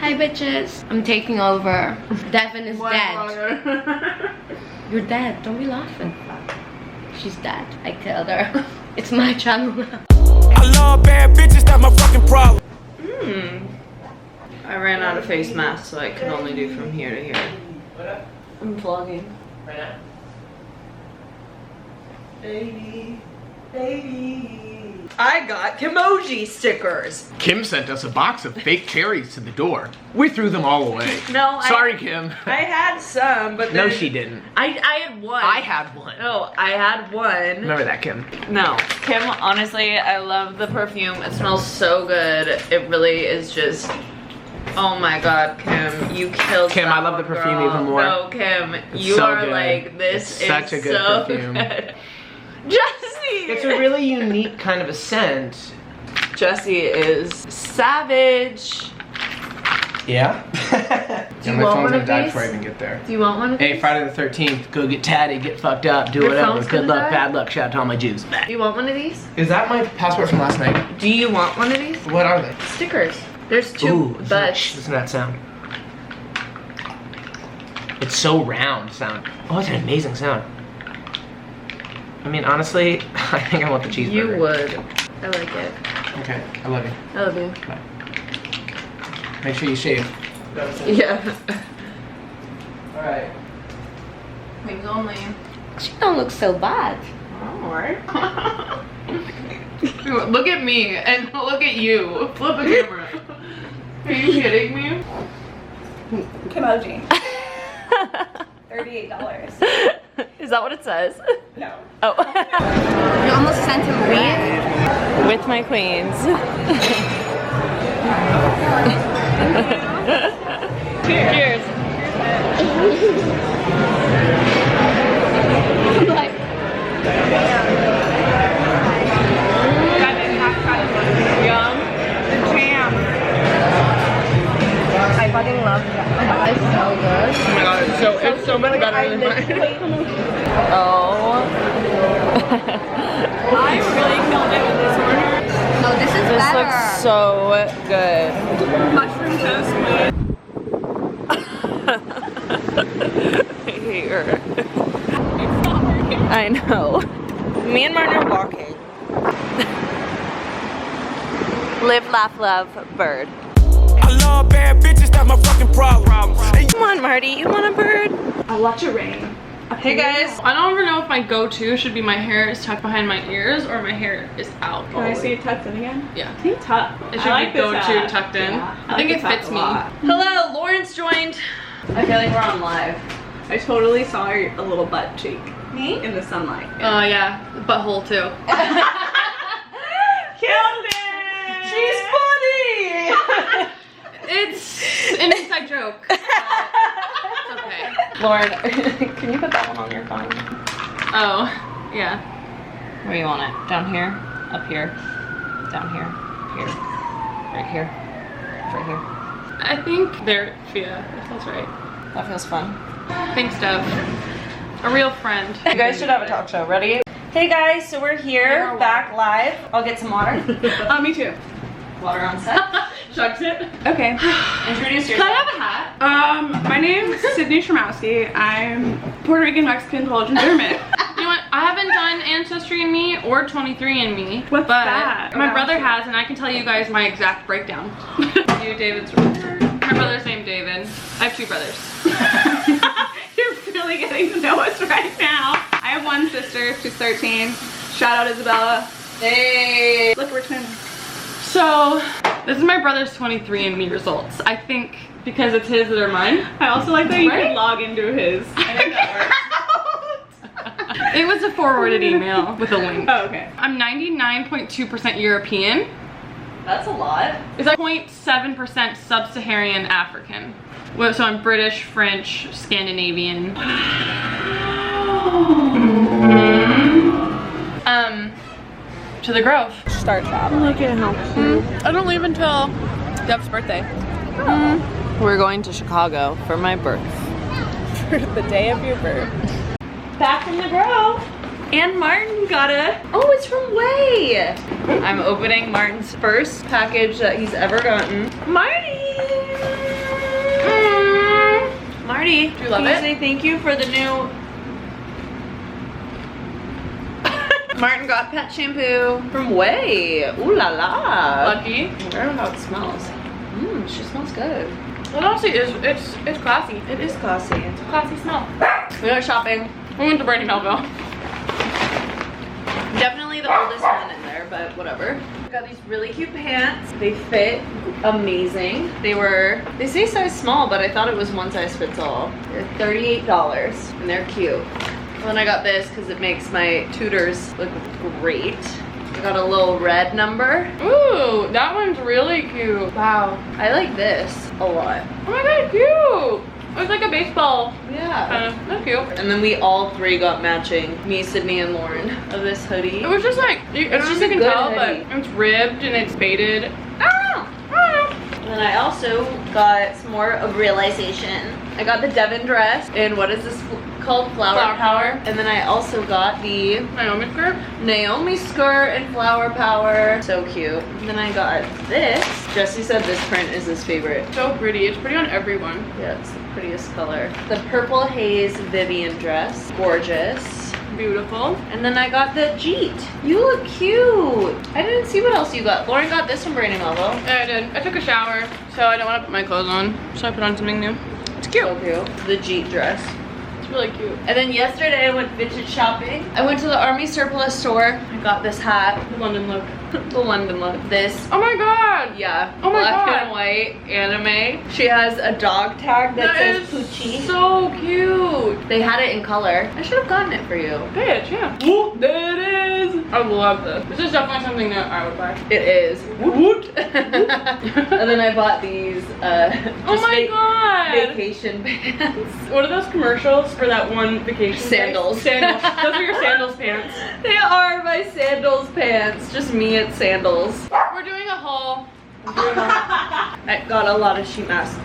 Hi bitches. I'm taking over. Devon is dead. You're dead. Don't be laughing. She's dead. I killed her. It's my channel now. I love bad bitches, that's my fucking problem. I ran out of face masks, so I can only do from here to here. I'm vlogging. Right now? Baby, baby. I got Kimoji stickers. Kim sent us a box of fake cherries to the door. We threw them all away. No, Sorry, Kim. I had some, but No, she didn't. I had one. I had one. No, I had one. Remember that, Kim? No, Kim, honestly, I love the perfume. It smells so good. It really is just, oh my God, Kim, you killed Kim, that I love the one, perfume girl. even more. No, Kim, It's you so are good. like, this It's such is a good so perfume. good. Jesse! It's a really unique kind of a scent. Jesse is savage. Yeah? Do you want one of these? before I even get there. Do you want one of these? Hey, Friday the 13th, go get tatted, get fucked up, do Your whatever. phone's Good gonna luck, die? bad luck, shout out to all my Jews. Do you want one of these? Is that my passport from last night? Do you want one of these? What are they? Stickers. There's two. Ooh, But listen to that sound. It's so round sound. Oh, it's an amazing sound. I mean, honestly, I think I want the cheeseburger. you would. I like it. Okay, I love you. I love you. Bye. Make sure you shave. Yeah. Alright. Wings only. She don't look so bad. Alright. Look at me and look at you. Flip the camera. Are you kidding me? Kimoji. $38. Is that what it says? No. Oh. You almost sent him away. With my queens. Cheers. Like, Yum. The jam. I fucking love that. it's so good. Oh my god, it's so much better than mine. Oh. I really killed it with this order. No, this is This better. looks so good. Mushroom toast with. I hate her. I know. Me and Martin are walking. Live, laugh, love, bird. I love bad bitches, that's my fucking problem. Come on, Marty, you want a bird? I'll watch it rain. Hey guys, I don't ever know if my go-to should be my hair is tucked behind my ears or my hair is out. Can I see it tucked in again? Yeah. I think tucked. It should be go-to tucked in. Yeah, I think like it the fits tuck a me. lot. Hello, Lawrence joined. I feel like we're on live. I totally saw a little butt cheek. Me? In the sunlight. Yeah, butthole too. Killed it! She's funny! It's an inside joke. It's okay. Lauren, can you put that one on your phone? Oh, yeah. Where do you want it? Down here? Up here? Down here? Here? Right here? Right here? I think there, yeah, if that's right. That feels fun. Thanks, Dev. A real friend. You guys should have a talk show. Ready? Hey guys, so we're here, back live. I'll get some water. Me too. Water on set. Chugs it. Okay. Introduce Can I yourself. have a hat? My name's Sydney Shermowski. I'm Puerto Rican, Mexican, Belgian, German. You know what? I haven't done Ancestry&Me or 23andMe. What's but that? my brother has, and I can tell you guys my exact breakdown. You, David's. My brother's named David. I have two brothers. You're really getting to know us right now. I have one sister. She's 13. Shout out Isabella. Hey. Look, we're twins. So, this is my brother's 23andMe results. I think because it's his that are mine. I also like that you Right? can log into his. I think that works. It was a forwarded email with a link. Oh, okay. I'm 99.2% European. That's a lot. It's like 0.7% Sub-Saharan African. Well, so I'm British, French, Scandinavian. To the Grove. Start shop. I don't leave until Dev's birthday. We're going to Chicago for my birth. For the day of your birth. Back from the Grove. And Martin got a. Oh, it's from Way. I'm opening Martin's first package that he's ever gotten. Marty! Paisley. Do you love Paisley, it? thank you for the new Martin got pet shampoo from Way. Ooh la la. Lucky. I wonder how it smells. Mmm, she smells good. Well, it honestly is. It's classy. It is classy. It's a classy smell. We went shopping. We went to Brandy Melville. Definitely the oldest one in there, but whatever. I got these really cute pants. They fit amazing. They say size small, but I thought it was one size fits all. They're $38 and they're cute. And then I got this because it makes my tutors look great. I got a little red number. Ooh, that one's really cute. Wow. I like this a lot. Oh my god, cute. It's like a baseball. Yeah. That's cute. And then we all three got matching, me, Sydney, and Lauren, of this hoodie. It was just like, I don't know if you can good tell, hoodie. but it's ribbed and it's faded. I don't know. And then I also got some more of realization. I got the Devon dress in, what is this called? Flower Power. And then I also got the Naomi skirt. Naomi skirt in Flower Power. So cute. And then I got this. Jesse said this print is his favorite. So pretty. It's pretty on everyone. Yeah, it's the prettiest color. The Purple Haze Vivian dress. Gorgeous. Beautiful. And then I got the Jeet. You look cute. I didn't see what else you got. Lauren got this from Brandy Melville. Yeah, I did. I took a shower, so I don't want to put my clothes on. So I put on something new. It's cute. So cute. The Jeet dress. It's really cute. And then yesterday I went vintage shopping. I went to the Army Surplus store. I got this hat. The London look. The London look. This. Oh my god. Yeah. Oh my black god. and white anime. She has a dog tag that says is Poochie. so cute. They had it in color. I should have gotten it for you. Bitch, yeah. Whoop, there it is. I love this. This is definitely something that I would buy. It is. And then I bought these Oh my god. vacation pants. What are those commercials for that one vacation place? Sandals. Sandals. Those are your sandals pants. They are my sandals pants. Just me at sandals. We're doing a haul. I got a lot of sheet masks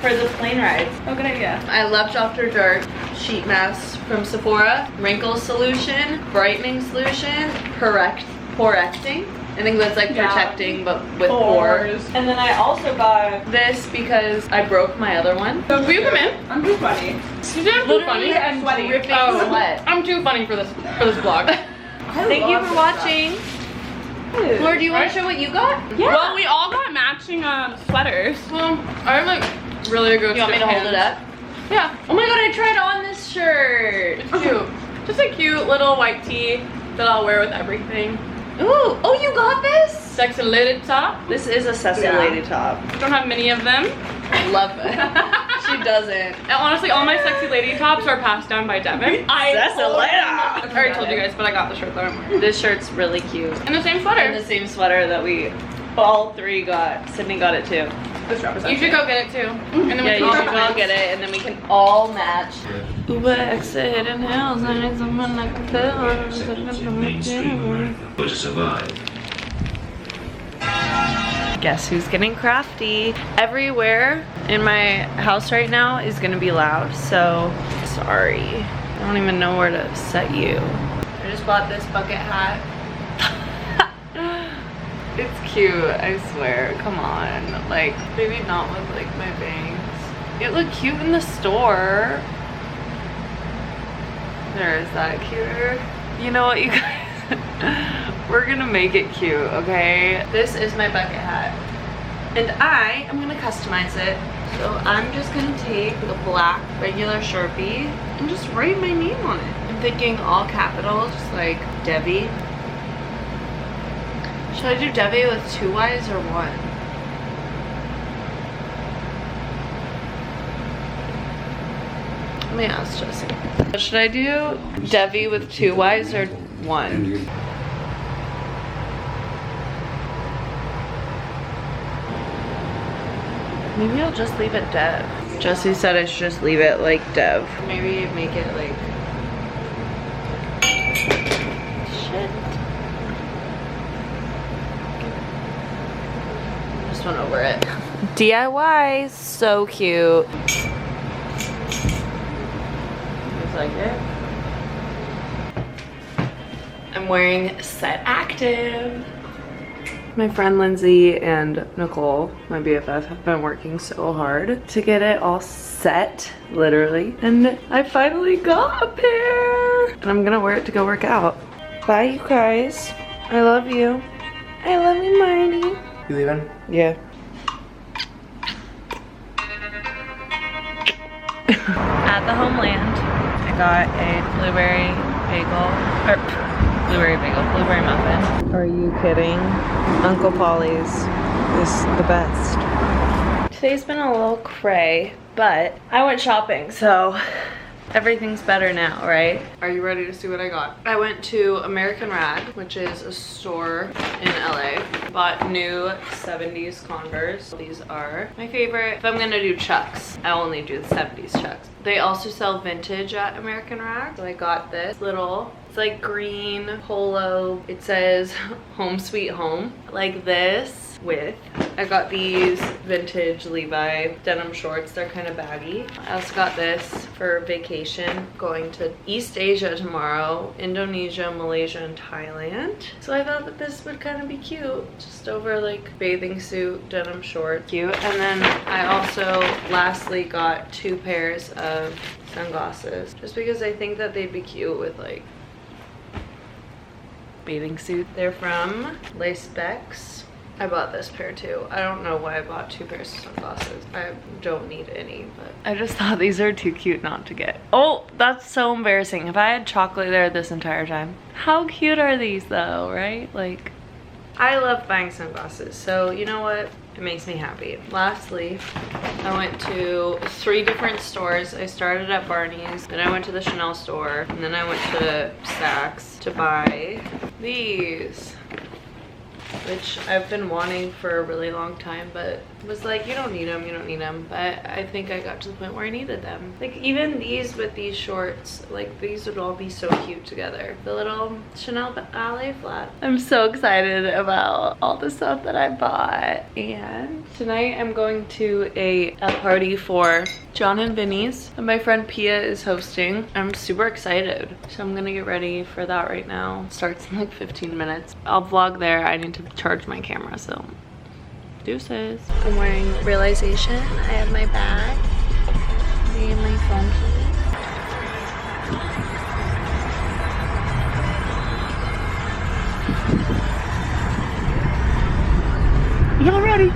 for the plane rides. Oh, good idea. I love Dr. Dirt sheet masks from Sephora. Wrinkle solution, brightening solution, porecting. I think that's like protecting, but with pores. And then I also got this because I broke my other one. Will you come in? I'm too funny. You said I'm too funny. I'm sweaty. Dripping Oh, sweat. I'm too funny for this vlog. Thank you for watching. Laura, do you want Right? to show what you got? Well, we all got matching sweaters. Well, I have like really good. You want me to hold it up? Yeah. Oh my god, I tried on this shirt. It's cute. Just a cute little white tee that I'll wear with everything. Ooh, oh, you got this? Sexy lady top. This is a Sassy Lady top. Don't have many of them. Love it. She doesn't. And honestly, all my sexy lady tops are passed down by Devon. I already told you guys, but I got the shirt that I'm wearing. This shirt's really cute. And the same sweater. And the same sweater that we all three got. Sydney got it too. You should go get it too. And then we Yeah, can you all should all get it and then we can all match. Uber exit in hills, I need someone like a to survive. Guess who's getting crafty? Everywhere in my house right now is gonna be loud, so sorry. I don't even know where to set you. I just bought this bucket hat. It's cute, I swear. Come on. Like, maybe not with like my bangs. It looked cute in the store. There is that cuter. You know what, you guys? We're gonna make it cute, okay? This is my bucket hat. And I am gonna customize it. So I'm just gonna take the black regular Sharpie and just write my name on it. I'm thinking all capitals, just like Debbie. Should I do Debbie with 2 Y's or 1? Let me ask Jesse. Should I do Debbie with 2 Y's or 1? Maybe I'll just leave it Dev. Jesse said I should just leave it like Dev. Maybe make it like... Shit. Just went over it. DIY, so cute. Looks like it. I'm wearing Set Active. My friend Lindsay and Nicole, my BFF, have been working so hard to get it all set, literally. And I finally got a pair. And I'm gonna wear it to go work out. Bye, you guys. I love you. I love you, Marnie. You leaving? Yeah. At the Homeland, I got a blueberry muffin. Are you kidding? Uncle Polly's is the best. Today's been a little cray, but I went shopping, so everything's better now, right? Are you ready to see what I got? I went to American Rag, which is a store in LA. Bought new 70s Converse. These are my favorite. If I'm gonna do Chucks, I only do the 70s Chucks. They also sell vintage at American Rag. So I got this little, it's like green polo. It says home sweet home, like this. I got these vintage Levi denim shorts. They're kind of baggy. I also got this for vacation, going to East Asia tomorrow, Indonesia, Malaysia, and Thailand. So I thought that this would kind of be cute, just over like bathing suit, denim shorts. Cute. And then I also lastly got 2 pairs of sunglasses, just because I think that they'd be cute with like bathing suit. They're from Les Specs. I bought this pair too. I don't know why I bought 2 pairs of sunglasses. I don't need any, but I just thought these are too cute not to get. Oh, that's so embarrassing. If I had chocolate there this entire time. How cute are these though, right? Like, I love buying sunglasses, so you know what? It makes me happy. Lastly, I went to 3 different stores. I started at Barney's, then I went to the Chanel store, and then I went to Saks to buy these, which I've been wanting for a really long time, but was like, you don't need them, you don't need them. But I think I got to the point where I needed them. Like even these with these shorts, like these would all be so cute together. The little Chanel ballet flat. I'm so excited about all the stuff that I bought. And tonight I'm going to a party for John and Vinny's, and my friend Pia is hosting. I'm super excited. So I'm gonna get ready for that right now. It starts in like 15 minutes. I'll vlog there. I need to charge my camera, so deuces. I'm wearing Realization. I have my bag, me and my phone key. Y'all ready?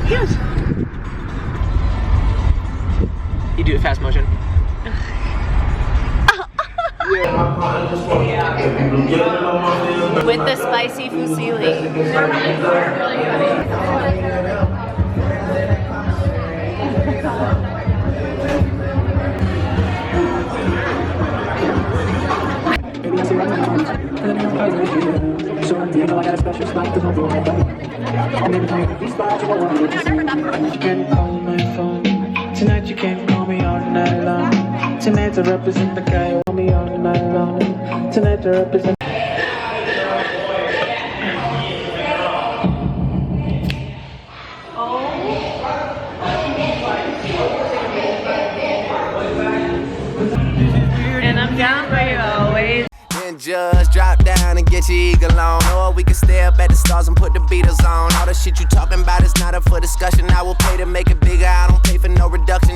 Yes. You do it fast motion. With the spicy fusilli. Tonight you can't call me all night long. Tonight to represent the guy who want me all night long. Tonight to represent. And I'm down for you always. Then just drop down and get your eagle on. Or we can stare up at the stars and put the Beatles on. All the shit you talking about is not up for discussion. I will pay to make it bigger. I don't pay for no reduction.